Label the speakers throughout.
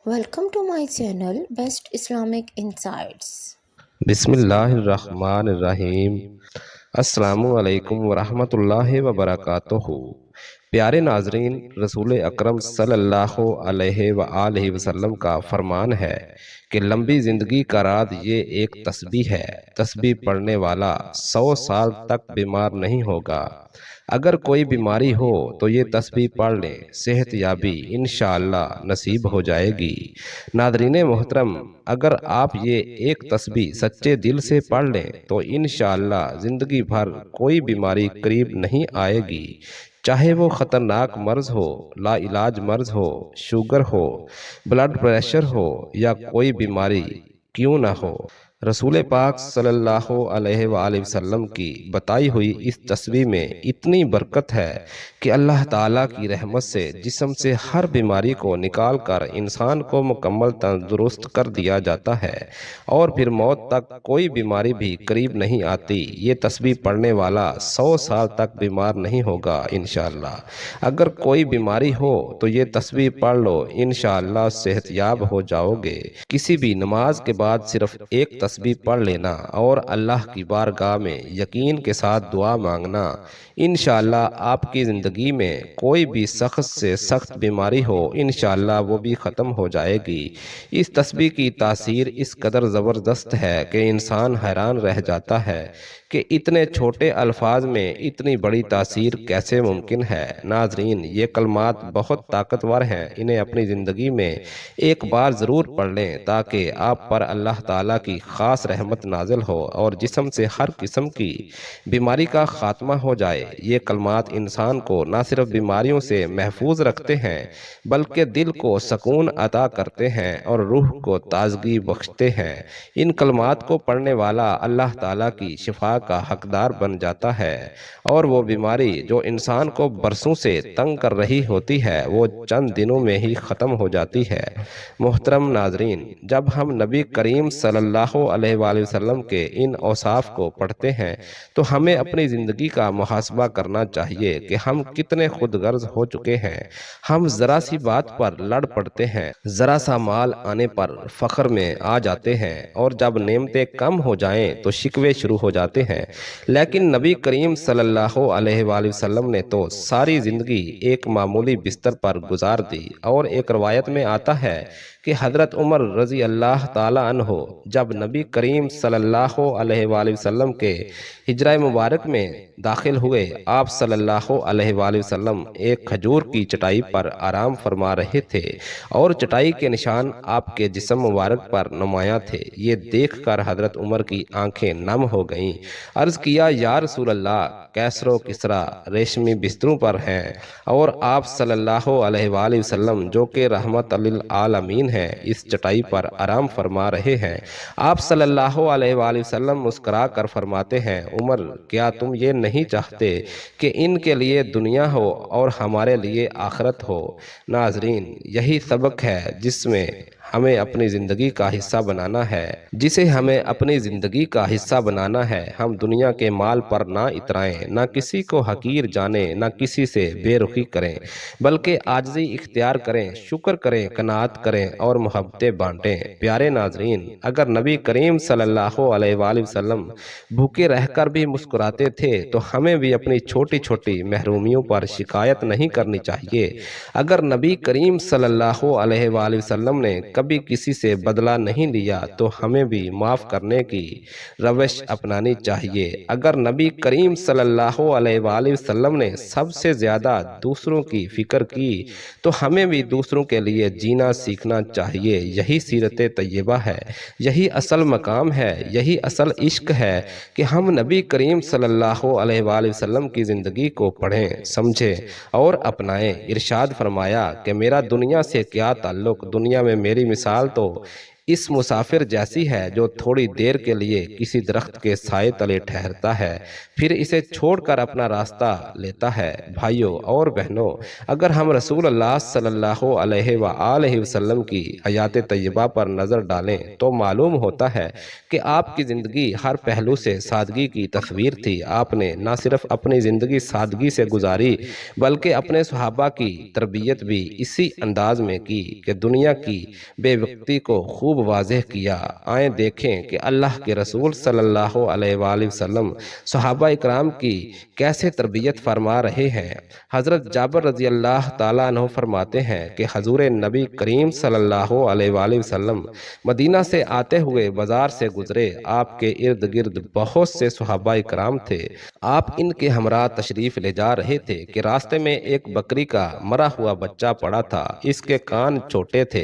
Speaker 1: Welcome to my channel Best Islamic Insights.
Speaker 2: بسم اللہ الرحمن الرحیم۔ السلام علیکم ورحمۃ اللہ وبرکاتہ۔ پیارے ناظرین، رسول اکرم صلی اللہ علیہ وآلہ وسلم کا فرمان ہے کہ لمبی زندگی کا راز یہ ایک تسبیح ہے، تسبیح پڑھنے والا 100 سال تک بیمار نہیں ہوگا۔ اگر کوئی بیماری ہو تو یہ تسبیح پڑھ لیں، صحت یابی انشاءاللہ نصیب ہو جائے گی۔ ناظرین محترم، اگر آپ یہ ایک تسبیح سچے دل سے پڑھ لیں تو انشاءاللہ زندگی بھر کوئی بیماری قریب نہیں آئے گی، چاہے وہ خطرناک مرض ہو، لا علاج مرض ہو، شوگر ہو، بلڈ پریشر ہو یا کوئی بیماری کیوں نہ ہو۔ رسول پاک صلی اللہ علیہ وآلہ وسلم کی بتائی ہوئی اس تسبیح میں اتنی برکت ہے کہ اللہ تعالیٰ کی رحمت سے جسم سے ہر بیماری کو نکال کر انسان کو مکمل تندرست کر دیا جاتا ہے، اور پھر موت تک کوئی بیماری بھی قریب نہیں آتی۔ یہ تسبیح پڑھنے والا 100 سال تک بیمار نہیں ہوگا انشاءاللہ۔ اگر کوئی بیماری ہو تو یہ تسبیح پڑھ لو، انشاءاللہ صحت یاب ہو جاؤ گے۔ کسی بھی نماز کے بعد صرف ایک تسبیح پڑھ لینا اور اللہ کی بارگاہ میں یقین کے ساتھ دعا مانگنا، انشاءاللہ آپ کی زندگی میں کوئی بھی سخت سے سخت بیماری ہو انشاءاللہ وہ بھی ختم ہو جائے گی۔ اس تسبیح کی تاثیر اس قدر زبردست ہے کہ انسان حیران رہ جاتا ہے کہ اتنے چھوٹے الفاظ میں اتنی بڑی تاثیر کیسے ممکن ہے۔ ناظرین، یہ کلمات بہت طاقتور ہیں، انہیں اپنی زندگی میں ایک بار ضرور پڑھ لیں تاکہ آپ پر اللہ تعالیٰ کی خاص رحمت نازل ہو اور جسم سے ہر قسم کی بیماری کا خاتمہ ہو جائے۔ یہ کلمات انسان کو نہ صرف بیماریوں سے محفوظ رکھتے ہیں بلکہ دل کو سکون عطا کرتے ہیں اور روح کو تازگی بخشتے ہیں۔ ان کلمات کو پڑھنے والا اللہ تعالیٰ کی شفا کا حقدار بن جاتا ہے، اور وہ بیماری جو انسان کو برسوں سے تنگ کر رہی ہوتی ہے وہ چند دنوں میں ہی ختم ہو جاتی ہے۔ محترم ناظرین، جب ہم نبی کریم صلی اللہ علیہ وآلہ وسلم کے ان اوصاف کو پڑھتے ہیں تو ہمیں اپنی زندگی کا محاسبہ کرنا چاہیے کہ ہم کتنے خود غرض ہو چکے ہیں۔ ہم ذرا سی بات پر لڑ پڑتے ہیں، ذرا سا مال آنے پر فخر میں آ جاتے ہیں، اور جب نعمتیں کم ہو جائیں تو شکوے شروع ہو جاتے ہیں۔ لیکن نبی کریم صلی اللہ علیہ وآلہ وسلم نے تو ساری زندگی ایک معمولی بستر پر گزار دی، اور ایک روایت میں آتا ہے کہ حضرت عمر رضی اللہ تعالیٰ عنہ جب نبی کریم صلی اللہ علیہ وآلہ وسلم کے حجرہ مبارک میں داخل ہوئے، آپ صلی اللہ علیہ وآلہ وسلم ایک کھجور کی چٹائی پر آرام فرما رہے تھے، اور چٹائی کے نشان آپ کے جسم مبارک پر نمایاں تھے۔ یہ دیکھ کر حضرت عمر کی آنکھیں نم ہو گئیں۔ عرض کیا، یا رسول اللہ، کیسر و کسریٰ ریشمی بستروں پر ہیں، اور آپ صلی اللہ علیہ وآلہ وسلم جو کہ رحمت للعالمین ہیں اس چٹائی پر آرام فرما رہے ہیں۔ آپ صلی اللہ علیہ وآلہ وسلم مسکرا کر فرماتے ہیں، عمر، کیا تم یہ نہیں چاہتے کہ ان کے لیے دنیا ہو اور ہمارے لیے آخرت ہو؟ ناظرین، یہی سبق ہے جس میں ہمیں اپنی زندگی کا حصہ بنانا ہے، جسے ہمیں اپنی زندگی کا حصہ بنانا ہے۔ ہم دنیا کے مال پر نہ اترائیں، نہ کسی کو حقیر جانیں، نہ کسی سے بے رخی کریں، بلکہ عاجزی اختیار کریں، شکر کریں، قناعت کریں اور محبتیں بانٹیں۔ پیارے ناظرین، اگر نبی کریم صلی اللہ علیہ وآلہ وسلم بھوکے رہ کر بھی مسکراتے تھے تو ہمیں بھی اپنی چھوٹی چھوٹی محرومیوں پر شکایت نہیں کرنی چاہیے۔ اگر نبی کریم صلی اللہ علیہ وآلہ وسلم نے کبھی کسی سے بدلہ نہیں لیا تو ہمیں بھی معاف کرنے کی روش اپنانی چاہیے۔ اگر نبی کریم صلی اللہ علیہ وآلہ وسلم نے سب سے زیادہ دوسروں کی فکر کی تو ہمیں بھی دوسروں کے لیے جینا سیکھنا چاہیے۔ یہی سیرت طیبہ ہے، یہی اصل مقام ہے، یہی اصل عشق ہے کہ ہم نبی کریم صلی اللہ علیہ وآلہ وسلم کی زندگی کو پڑھیں، سمجھیں اور اپنائیں۔ ارشاد فرمایا کہ میرا دنیا سے کیا تعلق، دنیا میں میری مثال تو اس مسافر جیسی ہے جو تھوڑی دیر کے لیے کسی درخت کے سائے تلے ٹھہرتا ہے، پھر اسے چھوڑ کر اپنا راستہ لیتا ہے۔ بھائیوں اور بہنوں، اگر ہم رسول اللہ صلی اللہ علیہ وآلہ وسلم کی حیات طیبہ پر نظر ڈالیں تو معلوم ہوتا ہے کہ آپ کی زندگی ہر پہلو سے سادگی کی تصویر تھی۔ آپ نے نہ صرف اپنی زندگی سادگی سے گزاری بلکہ اپنے صحابہ کی تربیت بھی اسی انداز میں کی کہ دنیا کی بے وقتی کو خوب واضح کیا۔ آئیں دیکھیں کہ اللہ کے رسول صلی اللہ علیہ وآلہ وسلم صحابہ اکرام کی کیسے تربیت فرما رہے ہیں۔ حضرت جابر رضی اللہ تعالیٰ عنہ فرماتے ہیں کہ حضور نبی کریم صلی اللہ علیہ وآلہ وسلم مدینہ سے آتے ہوئے بازار سے گزرے۔ آپ کے ارد گرد بہت سے صحابہ اکرام تھے۔ آپ ان کے ہمراہ تشریف لے جا رہے تھے کہ راستے میں ایک بکری کا مرا ہوا بچہ پڑا تھا۔ اس کے کان چھوٹے تھے۔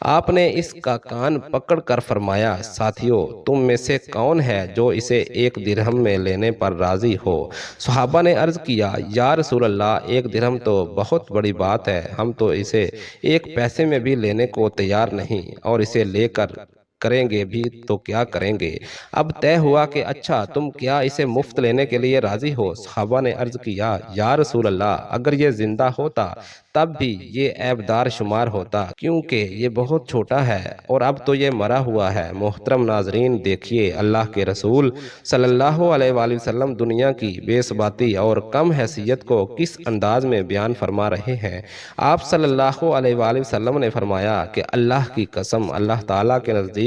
Speaker 2: آپ نے اس کا کان پکڑ کر فرمایا، ساتھیو، تم میں سے کون ہے جو اسے 1 درہم میں لینے پر راضی ہو؟ صحابہ نے عرض کیا، یا رسول اللہ، 1 درہم تو بہت بڑی بات ہے، ہم تو اسے 1 پیسے میں بھی لینے کو تیار نہیں، اور اسے لے کر کریں گے بھی تو کیا کریں گے؟ اب طے ہوا کہ اچھا، تم کیا اسے مفت لینے کے لیے راضی ہو؟ صحابہ نے عرض کیا، یا رسول اللہ، اگر یہ زندہ ہوتا تب بھی یہ عیبدار شمار ہوتا، کیونکہ یہ بہت چھوٹا ہے، اور اب تو یہ مرا ہوا ہے۔ محترم ناظرین، دیکھیے اللہ کے رسول صلی اللہ علیہ وآلہ وسلم دنیا کی بے ثباتی اور کم حیثیت کو کس انداز میں بیان فرما رہے ہیں۔ آپ صلی اللہ علیہ وآلہ وسلم نے فرمایا کہ اللہ کی قسم، اللہ تعالیٰ کے نزدیک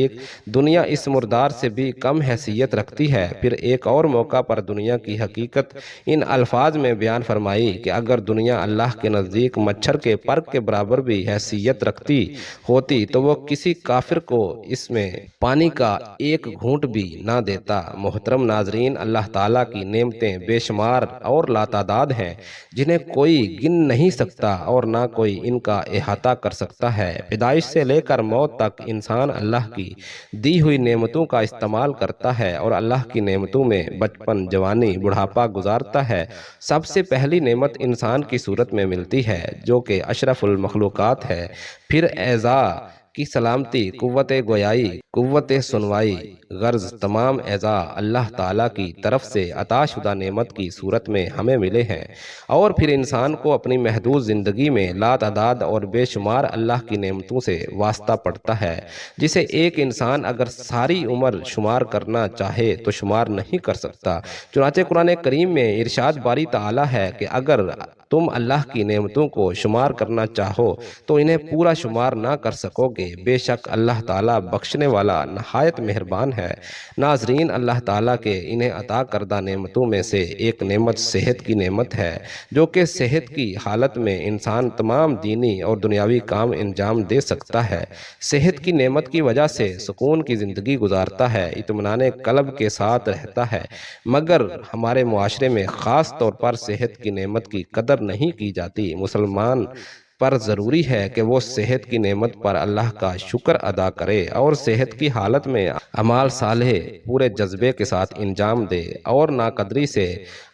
Speaker 2: دنیا اس مردار سے بھی کم حیثیت رکھتی ہے۔ پھر ایک اور موقع پر دنیا کی حقیقت ان الفاظ میں بیان فرمائی کہ اگر دنیا اللہ کے نزدیک مچھر کے پر کے برابر بھی حیثیت رکھتی ہوتی تو وہ کسی کافر کو اس میں پانی کا 1 گھونٹ بھی نہ دیتا۔ محترم ناظرین، اللہ تعالیٰ کی نعمتیں بے شمار اور لاتعداد ہیں، جنہیں کوئی گن نہیں سکتا اور نہ کوئی ان کا احاطہ کر سکتا ہے۔ پیدائش سے لے کر موت تک انسان اللہ کی دی ہوئی نعمتوں کا استعمال کرتا ہے اور اللہ کی نعمتوں میں بچپن، جوانی، بڑھاپا گزارتا ہے۔ سب سے پہلی نعمت انسان کی صورت میں ملتی ہے، جو کہ اشرف المخلوقات ہے۔ پھر اعضاء کی سلامتی، قوت گویائی، قوت سنوائی، غرض تمام اعضاء اللہ تعالیٰ کی طرف سے عطا شدہ نعمت کی صورت میں ہمیں ملے ہیں، اور پھر انسان کو اپنی محدود زندگی میں لاتعداد اور بے شمار اللہ کی نعمتوں سے واسطہ پڑتا ہے، جسے ایک انسان اگر ساری عمر شمار کرنا چاہے تو شمار نہیں کر سکتا۔ چنانچہ قرآن کریم میں ارشاد باری تعالیٰ ہے کہ اگر تم اللہ کی نعمتوں کو شمار کرنا چاہو تو انہیں پورا شمار نہ کر سکو گے۔ بے شک اللہ تعالیٰ بخشنے والا نہایت مہربان ہے۔ ناظرین، اللہ تعالیٰ کے انہیں عطا کردہ نعمتوں میں سے ایک نعمت صحت کی نعمت ہے، جو کہ صحت کی حالت میں انسان تمام دینی اور دنیاوی کام انجام دے سکتا ہے۔ صحت کی نعمت کی وجہ سے سکون کی زندگی گزارتا ہے، اطمینان قلب کے ساتھ رہتا ہے، مگر ہمارے معاشرے میں خاص طور پر صحت کی نعمت کی قدر نہیں کی جاتی۔ مسلمان پر ضروری ہے کہ وہ صحت کی نعمت پر اللہ کا شکر ادا کرے اور صحت کی حالت میں اعمال صالح پورے جذبے کے ساتھ انجام دے اور ناقدری سے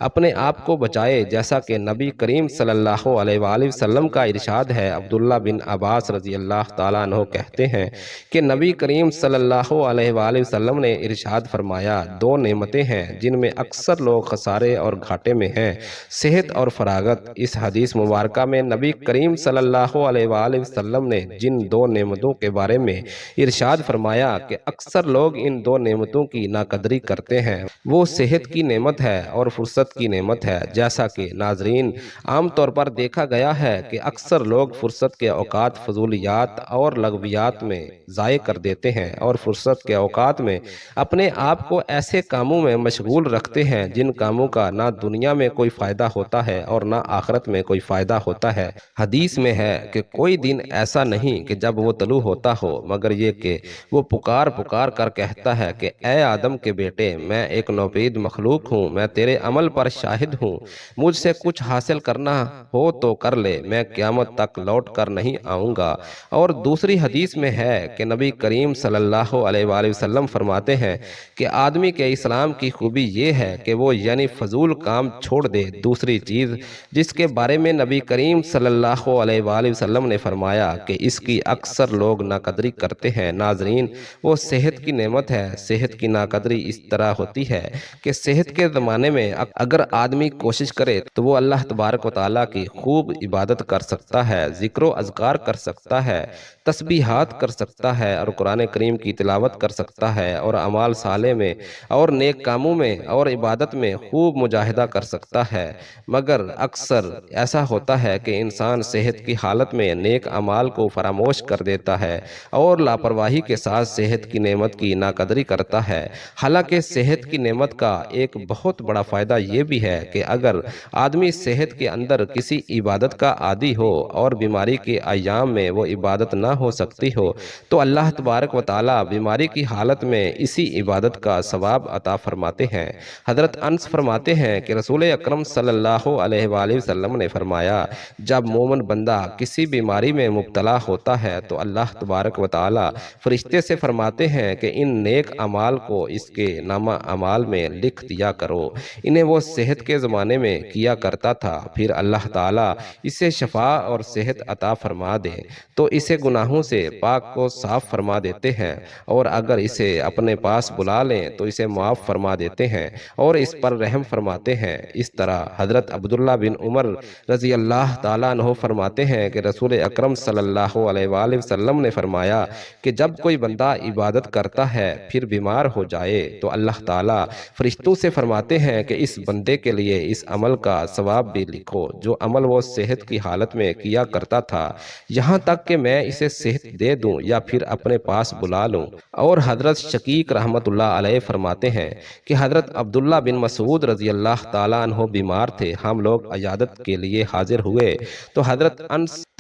Speaker 2: اپنے آپ کو بچائے، جیسا کہ نبی کریم صلی اللہ علیہ وآلہ وسلم کا ارشاد ہے۔ عبداللہ بن عباس رضی اللہ تعالیٰ عنہ کہتے ہیں کہ نبی کریم صلی اللہ علیہ وآلہ وسلم نے ارشاد فرمایا، 2 نعمتیں ہیں جن میں اکثر لوگ خسارے اور گھاٹے میں ہیں، صحت اور فراغت۔ اس حدیث مبارکہ میں نبی کریم صلی اللہ علیہ وآلہ وسلم نے جن 2 نعمتوں کے بارے میں ارشاد فرمایا کہ اکثر لوگ ان 2 نعمتوں کی ناقدری کرتے ہیں، وہ صحت کی نعمت ہے اور فرصت کی نعمت ہے۔ جیسا کہ ناظرین عام طور پر دیکھا گیا ہے کہ اکثر لوگ فرصت کے اوقات فضولیات اور لغویات میں ضائع کر دیتے ہیں، اور فرصت کے اوقات میں اپنے آپ کو ایسے کاموں میں مشغول رکھتے ہیں جن کاموں کا نہ دنیا میں کوئی فائدہ ہوتا ہے اور نہ آخرت میں کوئی فائدہ ہوتا ہے۔ حدیث میں ہے کہ کوئی دن ایسا نہیں کہ جب وہ طلوع ہوتا ہو مگر یہ کہ وہ پکار پکار کر کہتا ہے کہ اے آدم کے بیٹے، میں ایک نوپید مخلوق ہوں، میں تیرے عمل پر شاہد ہوں، مجھ سے کچھ حاصل کرنا ہو تو کر لے، میں قیامت تک لوٹ کر نہیں آؤں گا۔ اور دوسری حدیث میں ہے کہ نبی کریم صلی اللہ علیہ وآلہ وسلم فرماتے ہیں کہ آدمی کے اسلام کی خوبی یہ ہے کہ وہ یعنی فضول کام چھوڑ دے۔ دوسری چیز جس کے بارے میں نبی کریم صلی اللہ علیہ وآلہ وسلم نے فرمایا کہ اس کی اکثر لوگ ناقدری کرتے ہیں۔ ناظرین، وہ صحت کی نعمت ہے۔ صحت کی ناقدری اس طرح ہوتی ہے کہ صحت کے زمانے میں اگر آدمی کوشش کرے تو وہ اللہ تبارک و تعالیٰ کی خوب عبادت کر سکتا ہے، ذکر و اذکار کر سکتا ہے، تسبیحات کر سکتا ہے اور قرآن کریم کی تلاوت کر سکتا ہے اور اعمال صالح میں اور نیک کاموں میں اور عبادت میں خوب مجاہدہ کر سکتا ہے۔ مگر اکثر ایسا ہوتا ہے کہ انسان صحت کی حالت میں نیک اعمال کو فراموش کر دیتا ہے اور لاپرواہی کے ساتھ صحت کی نعمت کی ناقدری کرتا ہے۔ حالانکہ صحت کی نعمت کا ایک بہت بڑا فائدہ یہ بھی ہے کہ اگر آدمی صحت کے اندر کسی عبادت کا عادی ہو اور بیماری کے ایام میں وہ عبادت نہ ہو سکتی ہو تو اللہ تبارک و تعالیٰ بیماری کی حالت میں اسی عبادت کا ثواب عطا فرماتے ہیں۔ حضرت انس فرماتے ہیں کہ رسول اکرم صلی اللہ علیہ وآلہ وسلم نے فرمایا، جب مومن بندہ کسی بیماری میں مبتلا ہوتا ہے تو اللہ تبارک و تعالیٰ فرشتے سے فرماتے ہیں کہ ان نیک اعمال کو اس کے نامہ اعمال میں لکھ دیا کرو۔ انہیں وہ صحت کے زمانے میں کیا کرتا تھا، پھر اللہ تعالیٰ اسے شفا اور صحت عطا فرما دے تو اسے گناہوں سے پاک کو صاف فرما دیتے ہیں، اور اگر اسے اپنے پاس بلا لیں تو اسے معاف فرما دیتے ہیں اور اس پر رحم فرماتے ہیں۔ اس طرح حضرت عبداللہ بن عمر رضی اللہ تعالیٰ عنہ فرماتے ہیں کہ رسول اکرم صلی اللہ علیہ وآلہ وسلم نے فرمایا کہ جب کوئی بندہ عبادت کرتا ہے پھر بیمار ہو جائے تو اللہ تعالیٰ فرشتوں سے فرماتے ہیں کہ اس بندے کے لیے اس عمل کا ثواب بھی لکھو جو عمل وہ صحت کی حالت میں کیا کرتا تھا، یہاں تک کہ میں اسے صحت دے دوں یا پھر اپنے پاس بلا لوں۔ اور حضرت شقیق رحمت اللہ علیہ فرماتے ہیں کہ حضرت عبداللہ بن مسعود رضی اللہ تعالیٰ عنہ بیمار تھے، ہم لوگ عیادت کے لیے حاضر ہوئے تو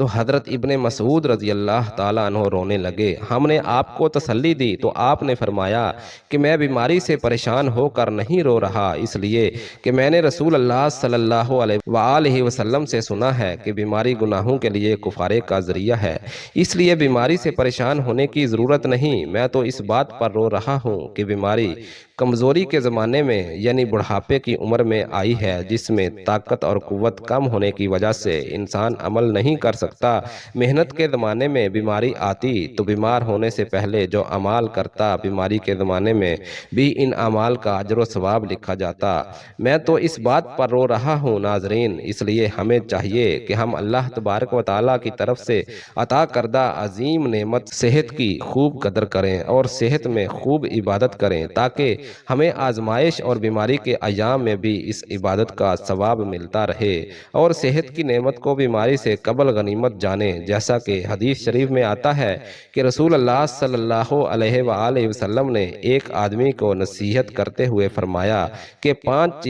Speaker 2: حضرت ابن مسعود رضی اللہ تعالیٰ عنہ رونے لگے۔ ہم نے آپ کو تسلی دی تو آپ نے فرمایا کہ میں بیماری سے پریشان ہو کر نہیں رو رہا، اس لیے کہ میں نے رسول اللہ صلی اللہ علیہ وآلہ وسلم سے سنا ہے کہ بیماری گناہوں کے لیے کفارے کا ذریعہ ہے، اس لیے بیماری سے پریشان ہونے کی ضرورت نہیں۔ میں تو اس بات پر رو رہا ہوں کہ بیماری کمزوری کے زمانے میں یعنی بڑھاپے کی عمر میں آئی ہے، جس میں طاقت اور قوت کم ہونے کی وجہ سے انسان عمل نہیں کر سکتا۔ محنت کے زمانے میں بیماری آتی تو بیمار ہونے سے پہلے جو اعمال کرتا بیماری کے زمانے میں بھی ان اعمال کا اجر و ثواب لکھا جاتا۔ میں تو اس بات پر رو رہا ہوں ناظرین، اس لیے ہمیں چاہیے کہ ہم اللہ تبارک و تعالیٰ کی طرف سے عطا کردہ عظیم نعمت صحت کی خوب قدر کریں اور صحت میں خوب عبادت کریں تاکہ ہمیں آزمائش اور بیماری کے ایام میں بھی اس عبادت کا ثواب ملتا رہے اور صحت کی نعمت کو بیماری سے قبل غنیمت جانیں، جیسا کہ حدیث شریف میں آتا ہے کہ رسول اللہ صلی اللہ علیہ وآلہ وسلم نے ایک آدمی کو نصیحت کرتے ہوئے فرمایا کہ 5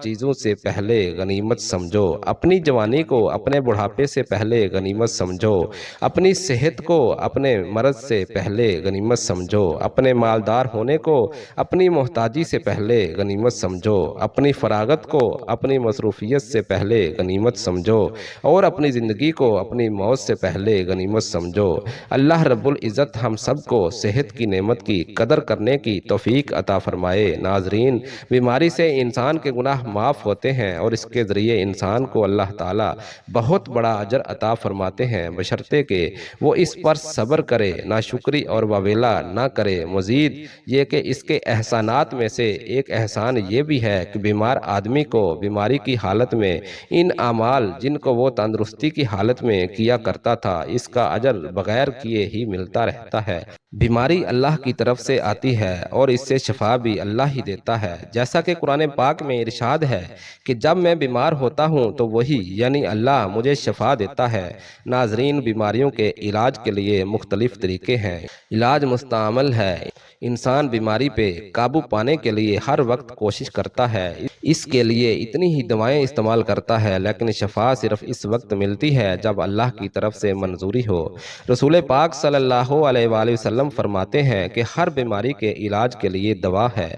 Speaker 2: چیزوں سے پہلے غنیمت سمجھو، اپنی جوانی کو اپنے بڑھاپے سے پہلے غنیمت سمجھو، اپنی صحت کو اپنے مرض سے پہلے غنیمت سمجھو، اپنے مالدار ہونے کو اپنی محتاجی سے پہلے غنیمت سمجھو، اپنی فراغت کو اپنی مصروفیت سے پہلے غنیمت سمجھو اور اپنی زندگی کو اپنی موت سے پہلے غنیمت سمجھو۔ اللہ رب العزت ہم سب کو صحت کی نعمت کی قدر کرنے کی توفیق عطا فرمائے۔ ناظرین، بیماری سے انسان کے گناہ معاف ہوتے ہیں اور اس کے ذریعے انسان کو اللہ تعالیٰ بہت بڑا اجر عطا فرماتے ہیں، بشرطے کہ وہ اس پر صبر کرے، ناشکری اور واویلا نہ کرے۔ مزید یہ کہ اس کے احسانات میں سے ایک احسان یہ بھی ہے کہ بیمار آدمی کو بیماری کی حالت میں ان اعمال جن کو وہ تندرستی کی حالت میں کیا کرتا تھا اس کا اجر بغیر کیے ہی ملتا رہتا ہے۔ بیماری اللہ کی طرف سے آتی ہے اور اس سے شفا بھی اللہ ہی دیتا ہے، جیسا کہ قرآن پاک میں ارشاد ہے کہ جب میں بیمار ہوتا ہوں تو وہی یعنی اللہ مجھے شفا دیتا ہے۔ ناظرین، بیماریوں کے علاج کے لیے مختلف طریقے ہیں، علاج مستعمل ہے۔ انسان بیماری پہ قابو پانے کے لیے ہر وقت کوشش کرتا ہے، اس کے لیے اتنی ہی دوائیں استعمال کرتا ہے، لیکن شفا صرف اس وقت ملتی ہے جب اللہ کی طرف سے منظوری ہو۔ رسول پاک صلی اللہ علیہ وآلہ وسلم وسلم فرماتے ہیں کہ ہر بیماری کے علاج کے لیے دوا ہے،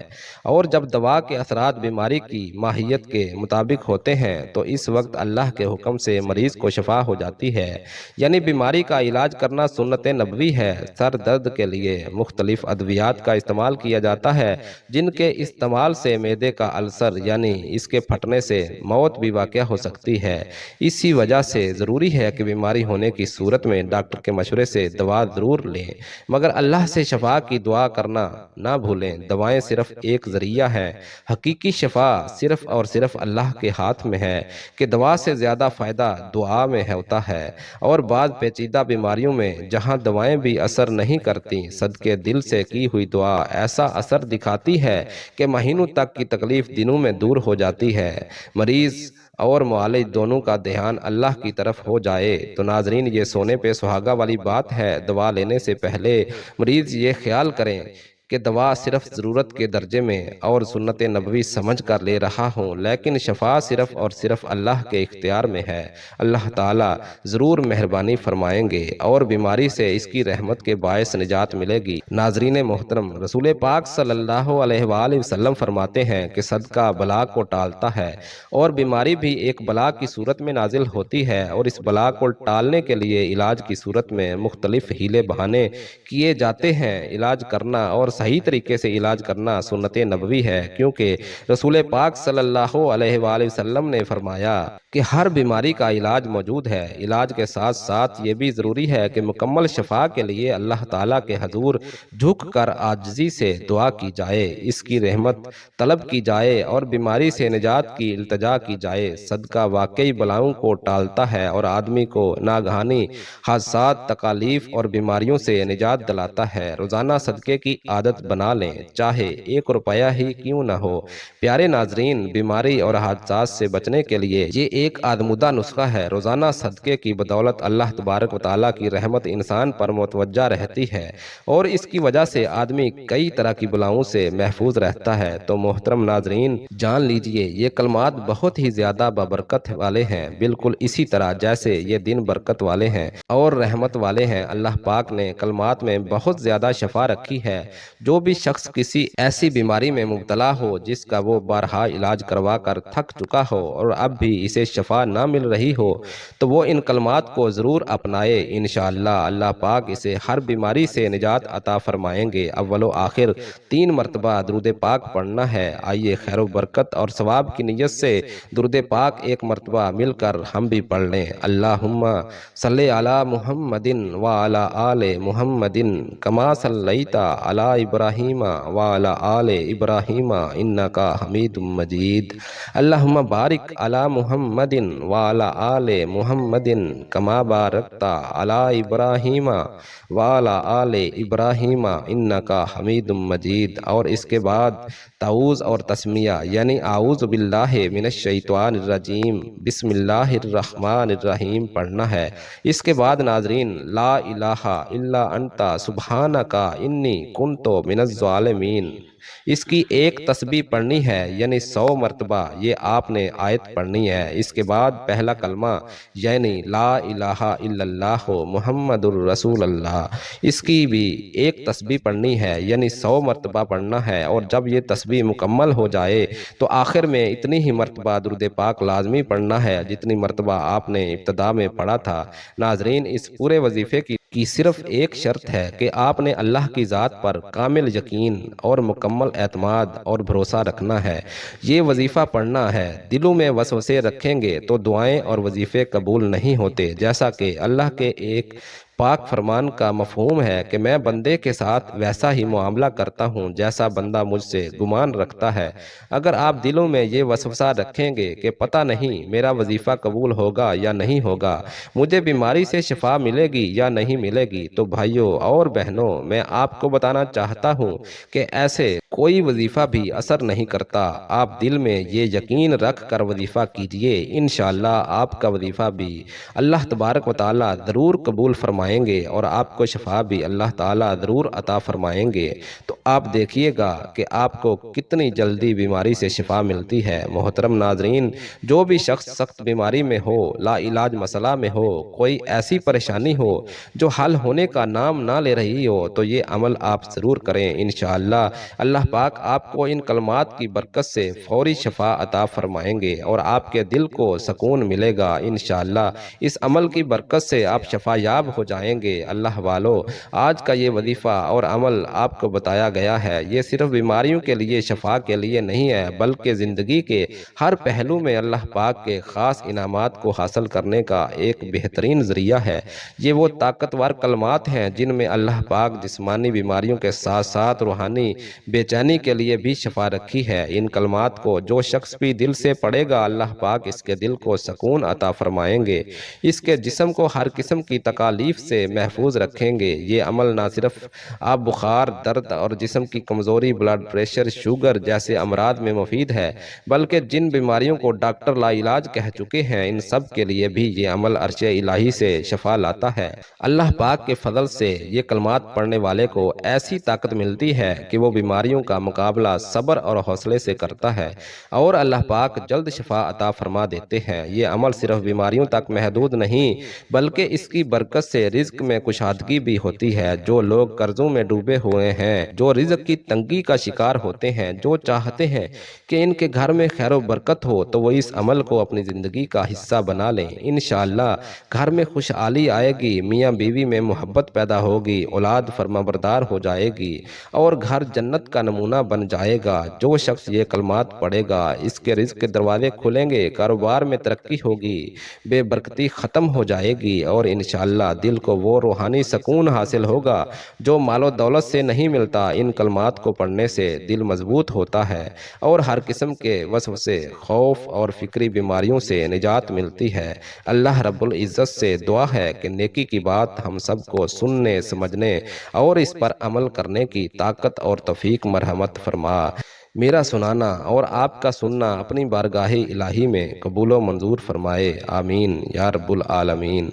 Speaker 2: اور جب دوا کے اثرات بیماری کی ماہیت کے مطابق ہوتے ہیں تو اس وقت اللہ کے حکم سے مریض کو شفا ہو جاتی ہے۔ یعنی بیماری کا علاج کرنا سنت نبوی ہے۔ سر درد کے لیے مختلف ادویات کا استعمال کیا جاتا ہے، جن کے استعمال سے معدے کا السر یعنی اس کے پھٹنے سے موت بھی واقع ہو سکتی ہے۔ اسی وجہ سے ضروری ہے کہ بیماری ہونے کی صورت میں ڈاکٹر کے مشورے سے دوا ضرور لیں، مگر اللہ سے شفا کی دعا کرنا نہ بھولیں۔ دوائیں صرف ایک ذریعہ ہیں، حقیقی شفا صرف اور صرف اللہ کے ہاتھ میں ہے کہ دوا سے زیادہ فائدہ دعا میں ہوتا ہے، اور بعض پیچیدہ بیماریوں میں جہاں دوائیں بھی اثر نہیں کرتی، صدقے دل سے کی ہوئی دعا ایسا اثر دکھاتی ہے کہ مہینوں تک کی تکلیف دنوں میں دور ہو جاتی ہے۔ مریض اور معالج دونوں کا دھیان اللہ کی طرف ہو جائے تو ناظرین، یہ سونے پہ سہاگا والی بات ہے۔ دوا لینے سے پہلے مریض یہ خیال کریں کہ دوا صرف ضرورت کے درجے میں اور سنت نبوی سمجھ کر لے رہا ہوں، لیکن شفا صرف اور صرف اللہ کے اختیار میں ہے۔ اللہ تعالیٰ ضرور مہربانی فرمائیں گے اور بیماری سے اس کی رحمت کے باعث نجات ملے گی۔ ناظرین محترم، رسول پاک صلی اللہ علیہ وآلہ وسلم فرماتے ہیں کہ صدقہ بلا کو ٹالتا ہے، اور بیماری بھی ایک بلا کی صورت میں نازل ہوتی ہے، اور اس بلا کو ٹالنے کے لیے علاج کی صورت میں مختلف ہیلے بہانے کیے جاتے ہیں۔ علاج کرنا اور صحیح طریقے سے علاج کرنا سنت نبوی ہے، کیونکہ رسول پاک صلی اللہ علیہ وآلہ وسلم نے فرمایا کہ ہر بیماری کا علاج موجود ہے۔ علاج کے ساتھ ساتھ یہ بھی ضروری ہے کہ مکمل شفا کے لیے اللہ تعالیٰ کے حضور جھک کر عاجزی سے دعا کی جائے، اس کی رحمت طلب کی جائے اور بیماری سے نجات کی التجا کی جائے۔ صدقہ واقعی بلاؤں کو ٹالتا ہے اور آدمی کو ناگہانی حادثات، تکالیف اور بیماریوں سے نجات دلاتا ہے۔ روزانہ صدقے کی عادت بنا لیں، چاہے 1 روپیہ ہی کیوں نہ ہو۔ پیارے ناظرین، بیماری اور حادثات سے بچنے کے لیے یہ ایک آزمودہ نسخہ ہے۔ روزانہ صدقے کی بدولت اللہ تبارک و تعالیٰ کی رحمت انسان پر متوجہ رہتی ہے، اور اس کی وجہ سے آدمی کئی طرح کی بلاؤں سے محفوظ رہتا ہے۔ تو محترم ناظرین، جان لیجئے یہ کلمات بہت ہی زیادہ بابرکت والے ہیں، بالکل اسی طرح جیسے یہ دن برکت والے ہیں اور رحمت والے ہیں۔ اللہ پاک نے کلمات میں بہت زیادہ شفا رکھی ہے۔ جو بھی شخص کسی ایسی بیماری میں مبتلا ہو جس کا وہ بارہا علاج کروا کر تھک چکا ہو اور اب بھی اسے شفا نہ مل رہی ہو، تو وہ ان کلمات کو ضرور اپنائے۔ انشاءاللہ اللہ پاک اسے ہر بیماری سے نجات عطا فرمائیں گے۔ اول و آخر 3 مرتبہ درود پاک پڑھنا ہے۔ آئیے خیر و برکت اور ثواب کی نیت سے درود پاک ایک مرتبہ مل کر ہم بھی پڑھ لیں۔ اللہم صلی علی محمد وعلی آل محمد کما صلیت علی ابراہیم وعلی آل ابراہیم انک حمید مجید۔ اللہم بارک علی محمد وعلی آل محمد کما بارکت علی ابراہیم وعلی آل ابراہیم انک حمید مجید۔ اور اس کے بعد تعوذ اور تسمیہ یعنی اعوذ باللہ من الشیطان الرجیم بسم اللہ الرحمن الرحیم پڑھنا ہے۔ اس کے بعد ناظرین، لا الہ الا انت سبحانک انی کنت من الظالمین، اس کی ایک تسبیح پڑھنی ہے، یعنی 100 مرتبہ یہ آپ نے آیت پڑھنی ہے۔ اس کے بعد پہلا کلمہ یعنی لا الہ الا اللہ محمد الرسول اللہ، اس کی بھی ایک تسبیح پڑھنی ہے، یعنی 100 مرتبہ پڑھنا ہے۔ اور جب یہ تسبیح مکمل ہو جائے تو آخر میں اتنی ہی مرتبہ درود پاک لازمی پڑھنا ہے جتنی مرتبہ آپ نے ابتدا میں پڑھا تھا۔ ناظرین، اس پورے وظیفے کی صرف ایک شرط ہے کہ آپ نے اللہ کی ذات پر کامل یقین اور مکمل اعتماد اور بھروسہ رکھنا ہے۔ یہ وظیفہ پڑھنا ہے۔ دلوں میں وسوسے رکھیں گے تو دعائیں اور وظیفے قبول نہیں ہوتے، جیسا کہ اللہ کے ایک پاک فرمان کا مفہوم ہے کہ میں بندے کے ساتھ ویسا ہی معاملہ کرتا ہوں جیسا بندہ مجھ سے گمان رکھتا ہے۔ اگر آپ دلوں میں یہ وسوسہ رکھیں گے کہ پتہ نہیں میرا وظیفہ قبول ہوگا یا نہیں ہوگا، مجھے بیماری سے شفا ملے گی یا نہیں ملے گی، تو بھائیوں اور بہنوں، میں آپ کو بتانا چاہتا ہوں کہ ایسے کوئی وظیفہ بھی اثر نہیں کرتا۔ آپ دل میں یہ یقین رکھ کر وظیفہ کیجئے، انشاءاللہ آپ کا وظیفہ بھی اللہ تبارک و تعالی ضرور قبول فرمائے فرمائیں گے اور آپ کو شفا بھی اللہ تعالیٰ ضرور عطا فرمائیں گے۔ تو آپ دیکھیے گا کہ آپ کو کتنی جلدی بیماری سے شفا ملتی ہے۔ محترم ناظرین، جو بھی شخص سخت بیماری میں ہو، لا علاج مسئلہ میں ہو، کوئی ایسی پریشانی ہو جو حل ہونے کا نام نہ لے رہی ہو، تو یہ عمل آپ ضرور کریں۔ انشاءاللہ اللہ پاک آپ کو ان کلمات کی برکت سے فوری شفا عطا فرمائیں گے اور آپ کے دل کو سکون ملے گا۔ انشاءاللہ اس عمل کی برکت سے آپ شفا یاب ہو جائیں گے۔ اللہ والو، آج کا یہ وظیفہ اور عمل آپ کو بتایا گیا ہے، یہ صرف بیماریوں کے لیے، شفا کے لیے نہیں ہے، بلکہ زندگی کے ہر پہلو میں اللہ پاک کے خاص انعامات کو حاصل کرنے کا ایک بہترین ذریعہ ہے۔ یہ وہ طاقتور کلمات ہیں جن میں اللہ پاک جسمانی بیماریوں کے ساتھ ساتھ روحانی بے چینی کے لیے بھی شفا رکھی ہے۔ ان کلمات کو جو شخص بھی دل سے پڑھے گا، اللہ پاک اس کے دل کو سکون عطا فرمائیں گے، اس کے جسم کو ہر قسم کی تکالیف سے محفوظ رکھیں گے۔ یہ عمل نہ صرف آپ بخار، درد اور جسم کی کمزوری، بلڈ پریشر، شوگر جیسے امراض میں مفید ہے، بلکہ جن بیماریوں کو ڈاکٹر لا علاج کہہ چکے ہیں، ان سب کے لیے بھی یہ عمل عرش الہی سے شفا لاتا ہے۔ اللہ پاک کے فضل سے یہ کلمات پڑھنے والے کو ایسی طاقت ملتی ہے کہ وہ بیماریوں کا مقابلہ صبر اور حوصلے سے کرتا ہے اور اللہ پاک جلد شفا عطا فرما دیتے ہیں۔ یہ عمل صرف بیماریوں تک محدود نہیں، بلکہ اس کی برکت سے رزق میں کشادگی بھی ہوتی ہے۔ جو لوگ قرضوں میں ڈوبے ہوئے ہیں، جو رزق کی تنگی کا شکار ہوتے ہیں، جو چاہتے ہیں کہ ان کے گھر میں خیر و برکت ہو، تو وہ اس عمل کو اپنی زندگی کا حصہ بنا لیں۔ انشاءاللہ گھر میں خوشحالی آئے گی، میاں بیوی میں محبت پیدا ہوگی، اولاد فرمانبردار ہو جائے گی اور گھر جنت کا نمونہ بن جائے گا۔ جو شخص یہ کلمات پڑھے گا، اس کے رزق کے دروازے کھلیں گے، کاروبار میں ترقی ہوگی، بے برکتی ختم ہو جائے گی اور انشاءاللہ دل کو وہ روحانی سکون حاصل ہوگا جو مال و دولت سے نہیں ملتا۔ ان کلمات کو پڑھنے سے دل مضبوط ہوتا ہے اور ہر قسم کے وسوسے، خوف اور فکری بیماریوں سے نجات ملتی ہے۔ اللہ رب العزت سے دعا ہے کہ نیکی کی بات ہم سب کو سننے، سمجھنے اور اس پر عمل کرنے کی طاقت اور توفیق مرحمت فرما۔ میرا سنانا اور آپ کا سننا اپنی بارگاہ الہی میں قبول و منظور فرمائے، آمین یا رب العالمین۔